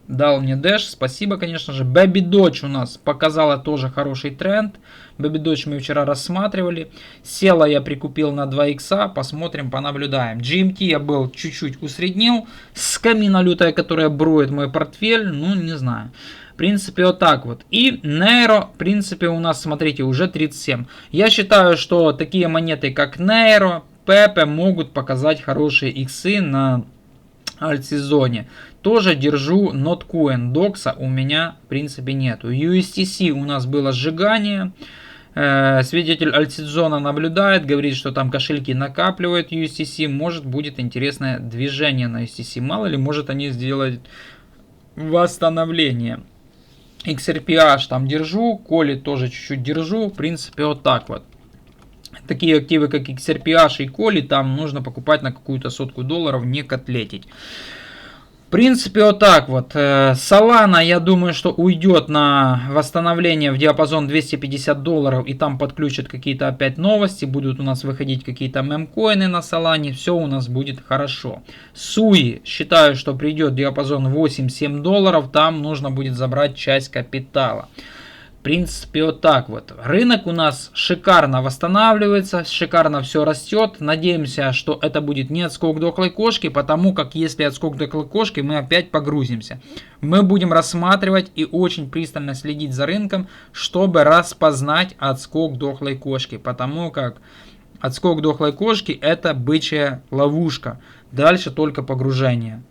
дал мне Dash. Спасибо, конечно же. Baby Doge у нас показала тоже хороший тренд. Baby Doge мы вчера рассматривали. Села я прикупил на 2 икса. Посмотрим, понаблюдаем. GMT я был чуть-чуть усреднил. Скамина лютая, которая броет мой портфель. Ну, не знаю. В принципе, вот так вот. И Nero, в принципе, у нас, смотрите, уже 37. Я считаю, что такие монеты, как Nero, Pepe могут показать хорошие иксы на альтсезоне. Тоже держу Notcoin. Докса у меня, в принципе, нету. USTC у нас было сжигание. Свидетель альтсезона наблюдает, говорит, что там кошельки накапливают USTC. Может, будет интересное движение на USTC. Мало ли, может, они сделают восстановление. XRPH там держу. Коли тоже чуть-чуть держу. В принципе, вот так вот. Такие активы, как XRPH и Коли, там нужно покупать на какую-то $100, не котлетить. В принципе, вот так вот. Solana, я думаю, что уйдет на восстановление в диапазон $250, и там подключат какие-то опять новости, будут у нас выходить какие-то мемкоины на Solana, все у нас будет хорошо. Суи, считаю, что придет диапазон $8-7, там нужно будет забрать часть капитала. В принципе, вот так вот. Рынок у нас шикарно восстанавливается, шикарно все растет. Надеемся, что это будет не отскок дохлой кошки, потому как если отскок дохлой кошки, мы опять погрузимся. Мы будем рассматривать и очень пристально следить за рынком, чтобы распознать отскок дохлой кошки, потому как отскок дохлой кошки это бычья ловушка. Дальше только погружение.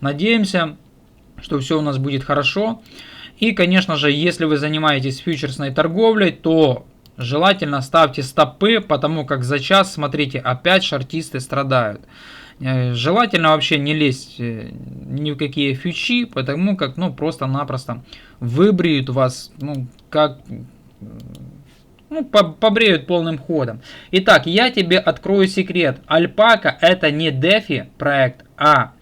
Надеемся, что все у нас будет хорошо. И, конечно же, если вы занимаетесь фьючерсной торговлей, то желательно ставьте стопы, потому как за час, смотрите, опять шортисты страдают. Желательно вообще не лезть ни в какие фьючи, потому как, просто-напросто выбреют вас, побреют полным ходом. Итак, я тебе открою секрет. Альпака это не DeFi проект, а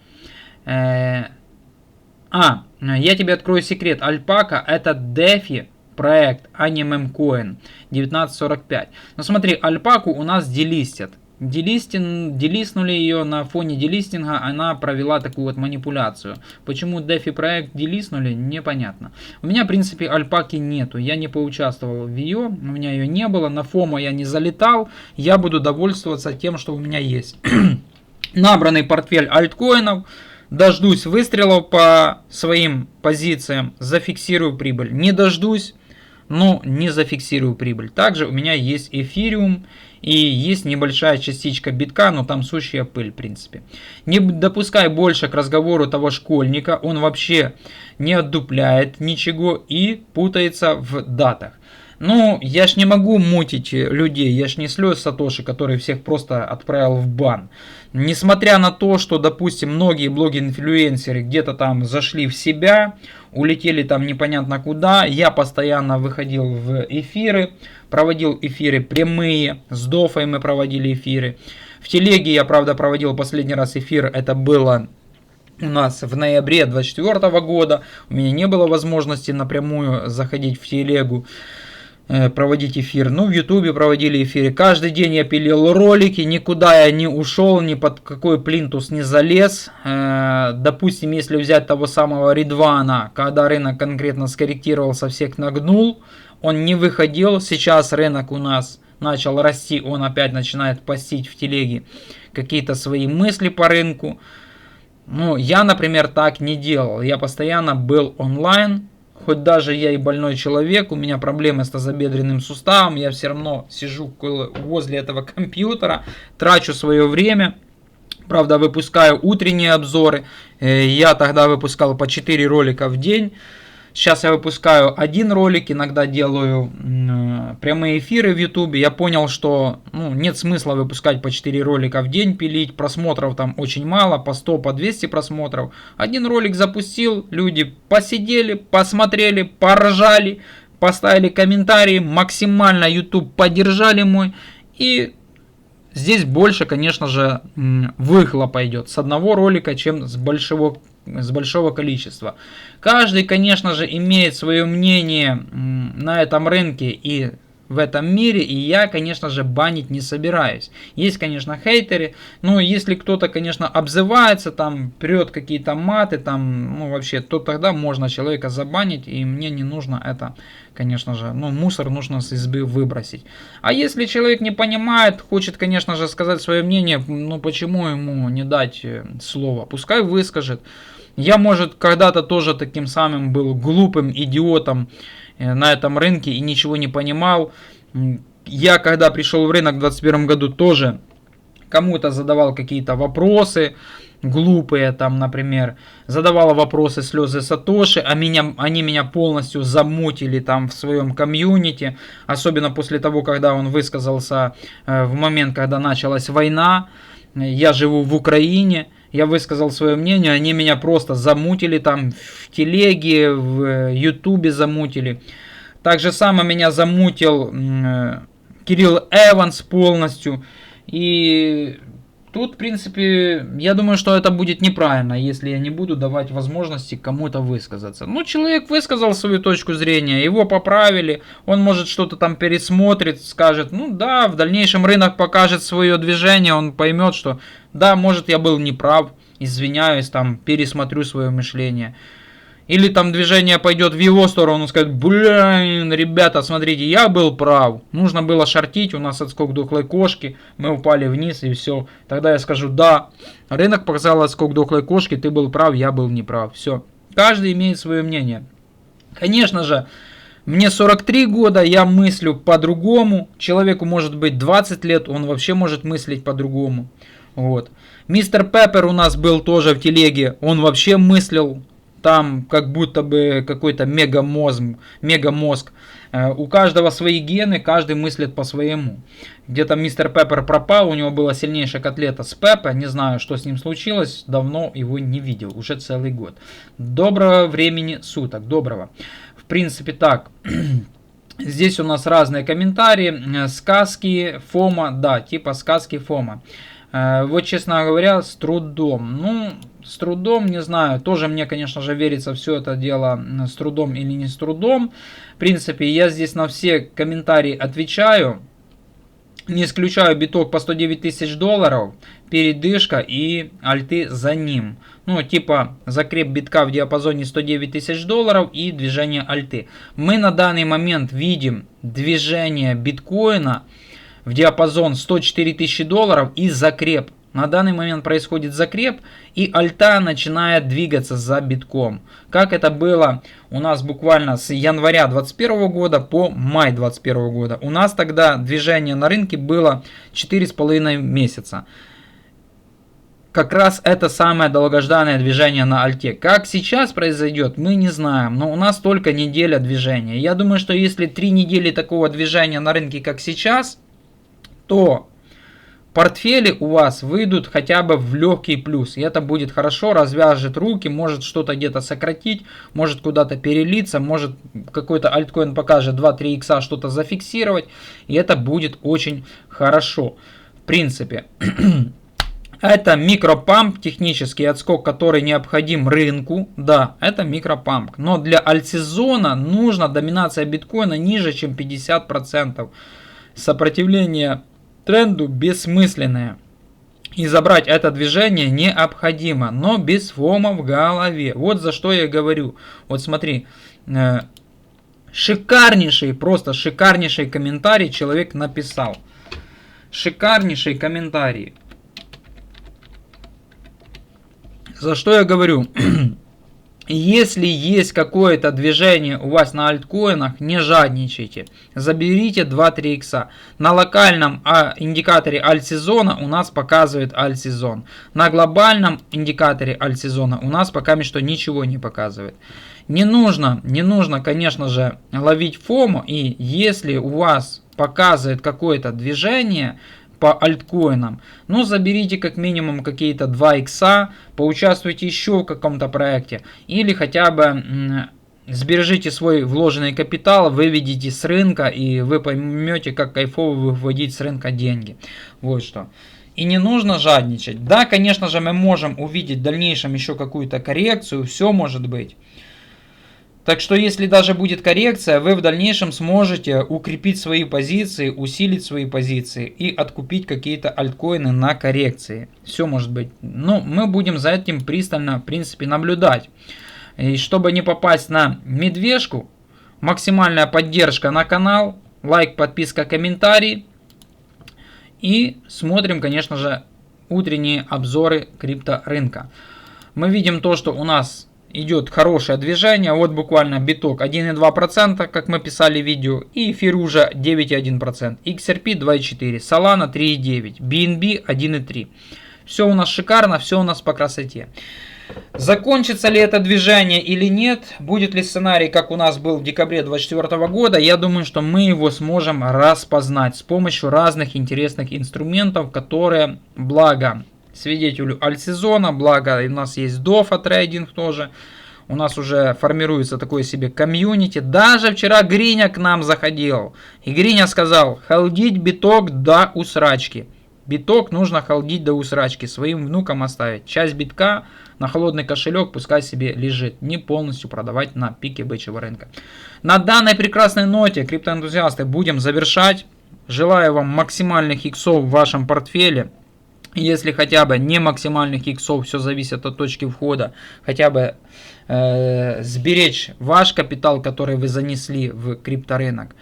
Я тебе открою секрет. Альпака это DeFi проект, а не мемкоин 1945. Но смотри, альпаку у нас делистят. Делистнули ее на фоне делистинга, она провела такую вот манипуляцию. Почему DeFi проект делистнули, непонятно. У меня, в принципе, альпаки нету, я не поучаствовал в ее, у меня ее не было, на фома я не залетал, я буду довольствоваться тем, что у меня есть. Набранный портфель альткоинов, дождусь выстрелов по своим позициям, зафиксирую прибыль. Не дождусь, но не зафиксирую прибыль. Также у меня есть эфириум и есть небольшая частичка битка, но там сущая пыль, в принципе. Не допускай больше к разговору того школьника, он вообще не отдупляет ничего и путается в датах. Ну, я ж не могу мутить людей, я ж не слез Сатоши, который всех просто отправил в бан. Несмотря на то, что, допустим, многие блоги-инфлюенсеры где-то там зашли в себя, улетели там непонятно куда, я постоянно выходил в эфиры, проводил эфиры прямые, с Дофой мы проводили эфиры. В телеге я, правда, проводил последний раз эфир, это было у нас в ноябре 2024 года, у меня не было возможности напрямую заходить в телегу, проводить эфир. Ну, в Ютубе проводили эфиры. Каждый день я пилил ролики, никуда я не ушел, ни под какой плинтус не залез. Допустим, если взять того самого Ридвана, когда рынок конкретно скорректировался, всех нагнул, он не выходил. Сейчас рынок у нас начал расти, он опять начинает постить в телеге какие-то свои мысли по рынку. Ну, я, например, так не делал. Я постоянно был онлайн. Хоть даже я и больной человек, у меня проблемы с тазобедренным суставом, я все равно сижу возле этого компьютера, трачу свое время. Правда, выпускаю утренние обзоры. Я тогда выпускал по 4 ролика в день. Сейчас я выпускаю один ролик, иногда делаю прямые эфиры в YouTube. Я понял, что нет смысла выпускать по 4 ролика в день, пилить. Просмотров там очень мало, по 100, по 200 просмотров. Один ролик запустил, люди посидели, посмотрели, поржали, поставили комментарии, максимально YouTube поддержали мой. И здесь больше, конечно же, выхлопа идет с одного ролика, чем с большого количества. Каждый, конечно же, имеет свое мнение на этом рынке и в этом мире, и я, конечно же, банить не собираюсь. Есть, конечно, хейтеры, но если кто-то, конечно, обзывается, там, прет какие-то маты, там, вообще, то тогда можно человека забанить, и мне не нужно это, конечно же, мусор нужно с избы выбросить. А если человек не понимает, хочет, конечно же, сказать свое мнение, почему ему не дать слово? Пускай выскажет. Я, может, когда-то тоже таким самым был глупым идиотом на этом рынке и ничего не понимал. Я, когда пришел в рынок в 2021 году, тоже кому-то задавал какие-то вопросы глупые, там, например, задавал вопросы слезы Сатоши, они меня полностью замутили там в своем комьюнити, особенно после того, когда он высказался в момент, когда началась война. Я живу в Украине, я высказал свое мнение, они меня просто замутили там в телеге, в Ютубе замутили. Так же само меня замутил Кирилл Эванс полностью. И тут, в принципе, я думаю, что это будет неправильно, если я не буду давать возможности кому-то высказаться. Человек высказал свою точку зрения, его поправили, он может что-то там пересмотрит, скажет, да, в дальнейшем рынок покажет свое движение, он поймет, что да, может я был неправ, извиняюсь, там, пересмотрю свое мышление. Или там движение пойдет в его сторону, он скажет, блин, ребята, смотрите, я был прав. Нужно было шортить, у нас отскок дохлой кошки, мы упали вниз и все. Тогда я скажу, да, рынок показал отскок дохлой кошки, ты был прав, я был неправ. Все. Каждый имеет свое мнение. Конечно же, мне 43 года, я мыслю по-другому. Человеку может быть 20 лет, он вообще может мыслить по-другому. Вот. Мистер Пеппер у нас был тоже в телеге, он вообще мыслил там как будто бы какой-то мегамозг. У каждого свои гены, каждый мыслит по-своему. Где-то мистер Пеппер пропал, у него была сильнейшая котлета с Пеппа, не знаю, что с ним случилось, давно его не видел, уже целый год. Доброго времени суток, доброго. В принципе так, здесь у нас разные комментарии, сказки Фома, да, типа сказки Фома. Вот, честно говоря, с трудом. Ну, с трудом, не знаю. Тоже мне, конечно же, верится все это дело с трудом или не с трудом. В принципе, я здесь на все комментарии отвечаю. Не исключаю биток по 109 тысяч долларов, передышка и альты за ним. Ну, типа закреп битка в диапазоне 109 тысяч долларов и движение альты. Мы на данный момент видим движение биткоина в диапазон 104 тысячи долларов и закреп. На данный момент происходит закреп, и альта начинает двигаться за битком. Как это было у нас буквально с января 2021 года по май 2021 года. У нас тогда движение на рынке было 4,5 месяца. Как раз это самое долгожданное движение на альте. Как сейчас произойдет, мы не знаем. Но у нас только неделя движения. Я думаю, что если 3 недели такого движения на рынке, как сейчас, то портфели у вас выйдут хотя бы в легкий плюс. И это будет хорошо, развяжет руки, может что-то где-то сократить, может куда-то перелиться, может какой-то альткоин покажет 2-3 икса что-то зафиксировать. И это будет очень хорошо. В принципе, это микропамп, технический отскок, который необходим рынку. Да, это микропамп. Но для альтсезона нужна доминация биткоина ниже, чем 50%. Сопротивление тренду бессмысленное. И забрать это движение необходимо, но без фома в голове. Вот за что я говорю. Вот смотри, шикарнейший, просто шикарнейший комментарий человек написал. Шикарнейший комментарий. За что я говорю? Если есть какое-то движение у вас на альткоинах, не жадничайте. Заберите 2-3 икса. На локальном индикаторе альтсезона у нас показывает альтсезон. На глобальном индикаторе альтсезона у нас пока что ничего не показывает. Не нужно, конечно же, ловить фому. И если у вас показывает какое-то движение по альткоинам, ну заберите как минимум какие-то 2 икса, поучаствуйте еще в каком-то проекте, или хотя бы сбережите свой вложенный капитал, выведите с рынка, и вы поймете, как кайфово выводить с рынка деньги. Вот что. И не нужно жадничать. Да, конечно же, мы можем увидеть в дальнейшем еще какую-то коррекцию, все может быть. Так что если даже будет коррекция, вы в дальнейшем сможете укрепить свои позиции, усилить свои позиции и откупить какие-то альткоины на коррекции. Все может быть. Но мы будем за этим пристально, в принципе, наблюдать. И чтобы не попасть на медвежку, максимальная поддержка на канал, лайк, подписка, комментарий. И смотрим, конечно же, утренние обзоры крипторынка. Мы видим то, что у нас идет хорошее движение. Вот буквально биток 1,2%, как мы писали в видео. И эфир уже 9,1%. XRP 2,4%. Solana 3,9%. BNB 1,3%. Все у нас шикарно, все у нас по красоте. Закончится ли это движение или нет, будет ли сценарий, как у нас был в декабре 2024 года, я думаю, что мы его сможем распознать с помощью разных интересных инструментов, которые, благо свидетелю альтсезона, благо у нас есть DOFA трейдинг тоже, у нас уже формируется такое себе комьюнити. Даже вчера Гриня к нам заходил, и Гриня сказал: холдить биток до усрачки. Биток нужно холдить до усрачки, своим внукам оставить. Часть битка на холодный кошелек пускай себе лежит, не полностью продавать на пике бычьего рынка. На данной прекрасной ноте, криптоэнтузиасты, будем завершать. Желаю вам максимальных иксов в вашем портфеле. Если хотя бы не максимальных иксов, все зависит от точки входа, хотя бы сберечь ваш капитал, который вы занесли в крипторынок.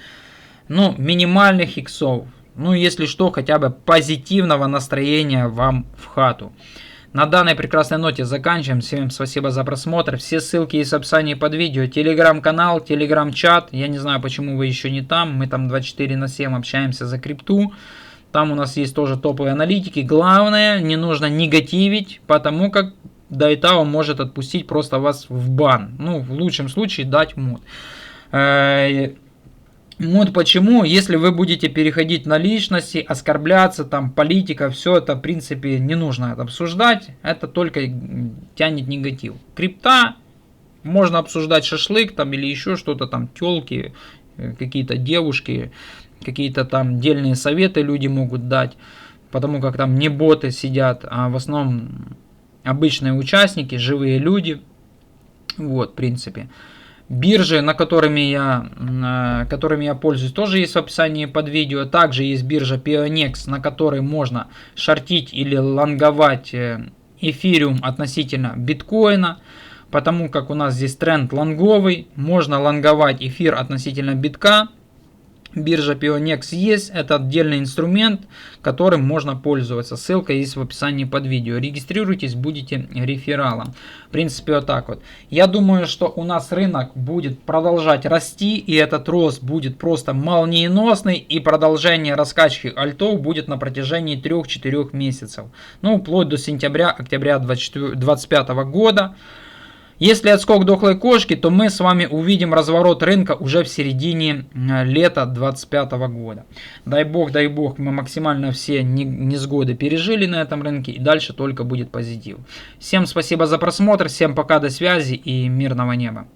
Ну, минимальных иксов. Ну, если что, хотя бы позитивного настроения вам в хату. На данной прекрасной ноте заканчиваем. Всем спасибо за просмотр. Все ссылки есть в описании под видео. Телеграм-канал, телеграм-чат. Я не знаю, почему вы еще не там. Мы там 24/7 общаемся за крипту. Там у нас есть тоже топовые аналитики. Главное, не нужно негативить, потому как DAO может отпустить просто вас в бан. Ну, в лучшем случае дать мод. Вот почему, если вы будете переходить на личности, оскорбляться, там, политика, все это, в принципе, не нужно обсуждать. Это только тянет негатив. Крипта, можно обсуждать шашлык там или еще что-то там, телки, какие-то девушки, какие-то там дельные советы люди могут дать. потому как там не боты сидят, а в основном обычные участники, живые люди. Вот, в принципе. Биржи, которыми я пользуюсь, тоже есть в описании под видео. Также есть биржа Pionex, на которой можно шортить или лонговать эфириум относительно биткоина. Потому как у нас здесь тренд лонговый, можно лонговать эфир относительно битка. Биржа Pionex есть, это отдельный инструмент, которым можно пользоваться. Ссылка есть в описании под видео. Регистрируйтесь, будете рефералом. В принципе, вот так вот. Я думаю, что у нас рынок будет продолжать расти, и этот рост будет просто молниеносный, и продолжение раскачки альтов будет на протяжении 3-4 месяцев. Ну, вплоть до сентября-октября 2025 года. Если отскок дохлой кошки, то мы с вами увидим разворот рынка уже в середине лета 2025 года. Дай бог, мы максимально все несгоды пережили на этом рынке, и дальше только будет позитив. Всем спасибо за просмотр, всем пока, до связи и мирного неба.